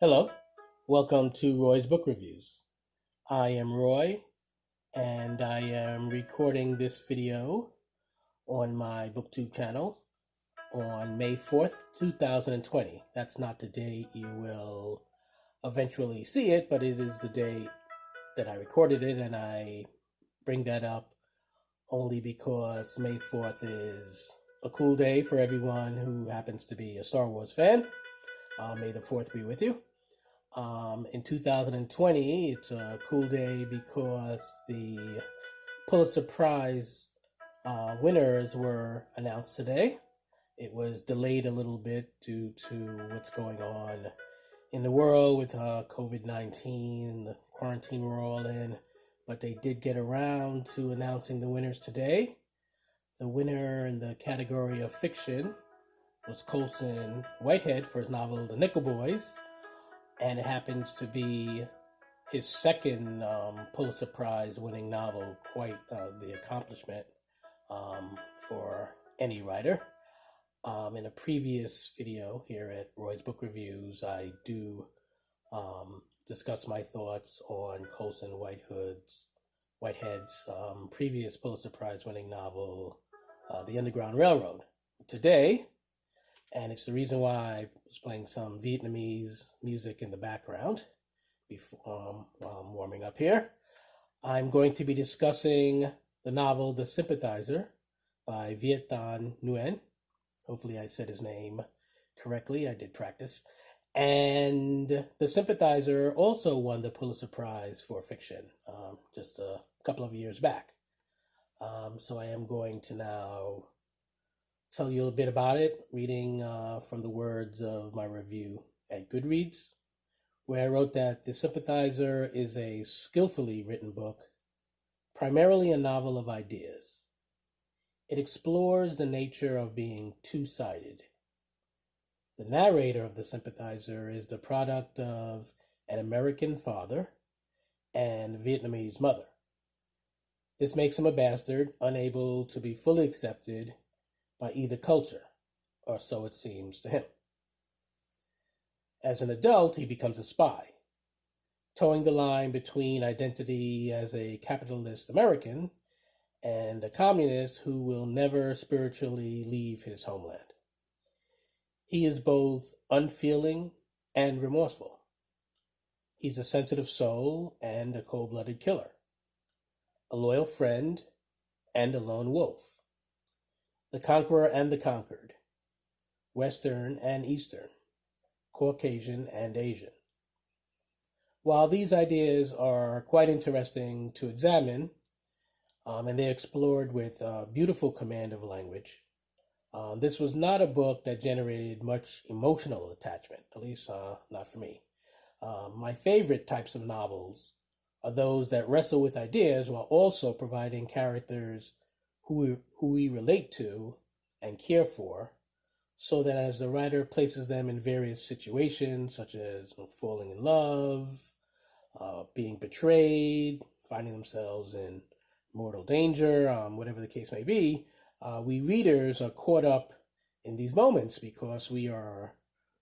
Hello, welcome to Roy's Book Reviews. I am Roy, and I am recording this video on my BookTube channel on May 4th, 2020. That's not the date you will eventually see it, but it is the date that I recorded it, and I bring that up only because May 4th is a cool day for everyone who happens to be a Star Wars fan. May the 4th be with you. In 2020, it's a cool day because the Pulitzer Prize winners were announced today. It was delayed a little bit due to what's going on in the world with COVID-19 and the quarantine we're all in, but they did get around to announcing the winners today. The winner in the category of fiction was Colson Whitehead for his novel The Nickel Boys, and it happens to be his second Pulitzer Prize winning novel, quite the accomplishment for any writer. In a previous video here at Roy's Book Reviews, I do discuss my thoughts on Colson Whitehead's previous Pulitzer Prize winning novel, The Underground Railroad. Today, and it's the reason why I was playing some Vietnamese music in the background before while I'm warming up here. I'm going to be discussing the novel The Sympathizer by Viet Thanh Nguyen. Hopefully I said his name correctly. I did practice. And The Sympathizer also won the Pulitzer Prize for fiction just a couple of years back. So I am going to now tell you a bit about it, reading from the words of my review at Goodreads, where I wrote that The Sympathizer is a skillfully written book, primarily a novel of ideas. It explores the nature of being two-sided. The narrator of The Sympathizer is the product of an American father and Vietnamese mother. This makes him a bastard, unable to be fully accepted by either culture, or so it seems to him. As an adult, he becomes a spy, towing the line between identity as a capitalist American and a communist who will never spiritually leave his homeland. He is both unfeeling and remorseful. He's a sensitive soul and a cold-blooded killer, a loyal friend and a lone wolf, the conqueror and the conquered, Western and Eastern, Caucasian and Asian. While these ideas are quite interesting to examine, and they're explored with beautiful command of language, this was not a book that generated much emotional attachment, at least not for me. My favorite types of novels are those that wrestle with ideas while also providing characters who we relate to and care for, so that as the writer places them in various situations, such as falling in love, being betrayed, finding themselves in mortal danger, whatever the case may be, we readers are caught up in these moments because we are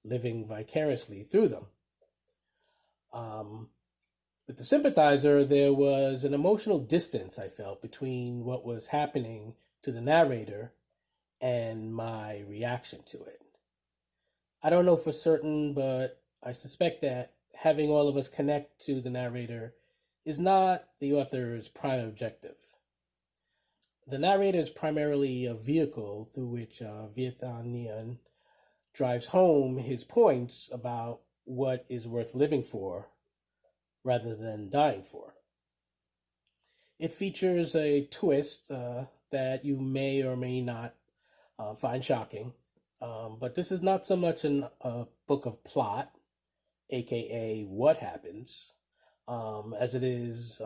living vicariously through them. With The Sympathizer, there was an emotional distance I felt between what was happening to the narrator and my reaction to it. I don't know for certain, but I suspect that having all of us connect to the narrator is not the author's prime objective. The narrator is primarily a vehicle through which Viet Thanh Nguyen drives home his points about what is worth living for rather than dying for. It features a twist that you may or may not find shocking, but this is not so much a book of plot, aka what happens, as it is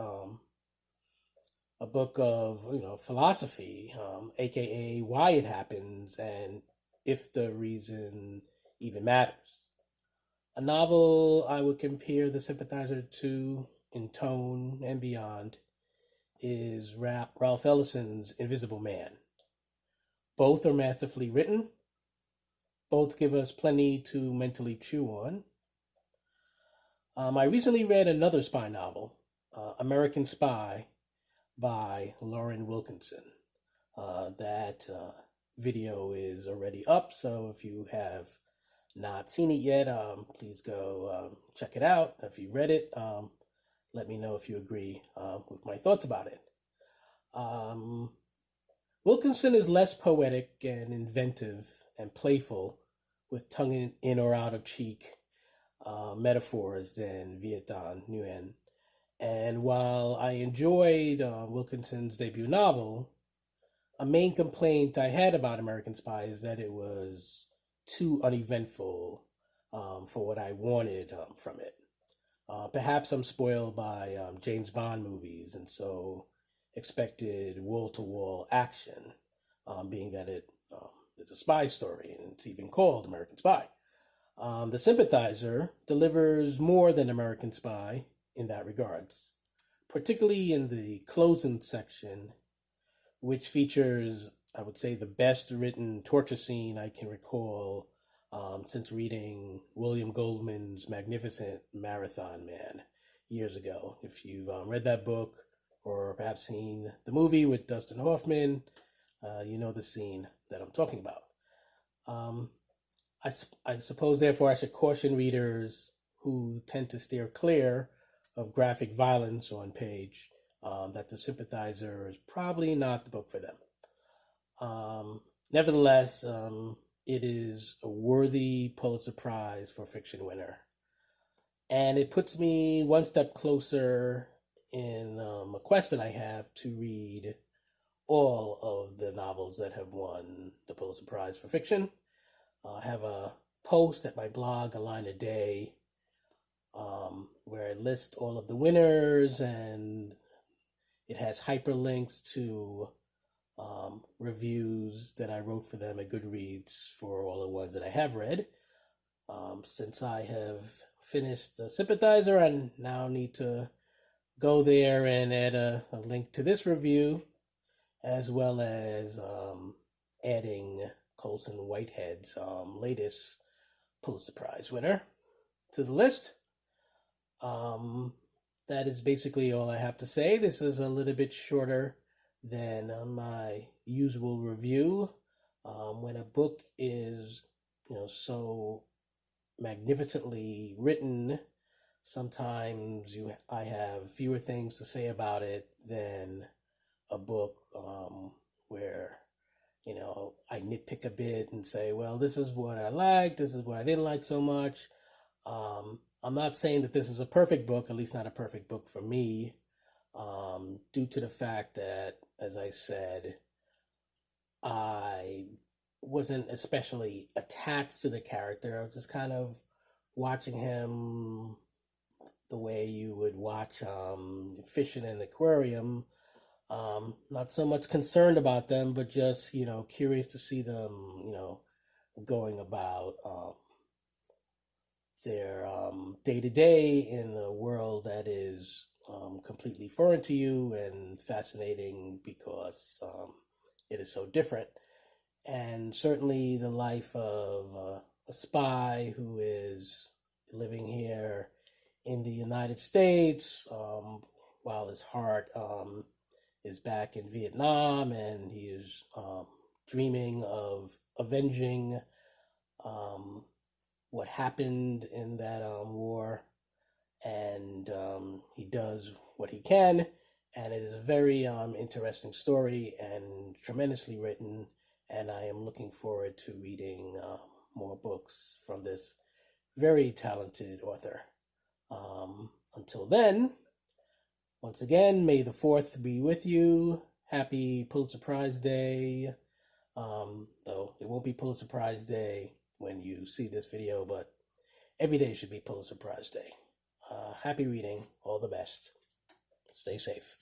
a book of philosophy, aka why it happens and if the reason even matters. A novel I would compare The Sympathizer to in tone and beyond is Ralph Ellison's Invisible Man. Both are masterfully written. Both give us plenty to mentally chew on. I recently read another spy novel, American Spy by Lauren Wilkinson. That video is already up, so if you have not seen it yet, please go check it out. If you read it, let me know if you agree with my thoughts about it. Um, Wilkinson is less poetic and inventive and playful with tongue in or out of cheek metaphors than Viet Thanh Nguyen. And while I enjoyed Wilkinson's debut novel, a main complaint I had about American Spy is that it was too uneventful for what I wanted from it. Perhaps I'm spoiled by James Bond movies and so expected wall to wall action, being that it's a spy story and it's even called American Spy. The Sympathizer delivers more than American Spy in that regards, particularly in the closing section, which features, I would say, the best written torture scene I can recall since reading William Goldman's magnificent Marathon Man years ago. If you've read that book or perhaps seen the movie with Dustin Hoffman, you know the scene that I'm talking about. I suppose, therefore, I should caution readers who tend to steer clear of graphic violence on page that The Sympathizer is probably not the book for them. Nevertheless, it is a worthy Pulitzer Prize for fiction winner. And it puts me one step closer in a quest that I have to read all of the novels that have won the Pulitzer Prize for fiction. I have a post at my blog, A Line a Day, where I list all of the winners, and it has hyperlinks to reviews that I wrote for them at Goodreads for all the ones that I have read. Since I have finished the Sympathizer, I now need to go there and add a link to this review, as well as adding Colson Whitehead's latest Pulitzer Prize winner to the list. That is basically all I have to say. This is a little bit shorter than my usual review. When a book is, so magnificently written, sometimes I have fewer things to say about it than a book where I nitpick a bit and say, well, this is what I liked, this is what I didn't like so much. I'm not saying that this is a perfect book, at least not a perfect book for me, due to the fact that, as I said, I wasn't especially attached to the character. I was just kind of watching him the way you would watch fish in an aquarium. Not so much concerned about them, but just, curious to see them, going about their day to day in the world that is completely foreign to you and fascinating because it is so different. And certainly the life of a spy who is living here in the United States while his heart is back in Vietnam, and he is dreaming of avenging what happened in that war, and he does what he can, and it is a very interesting story and tremendously written, and I am looking forward to reading more books from this very talented author. Until then, once again, may the 4th be with you. Happy Pulitzer Prize Day. Though it won't be Pulitzer Prize Day when you see this video, but every day should be Pulitzer Prize Day. Happy reading. All the best. Stay safe.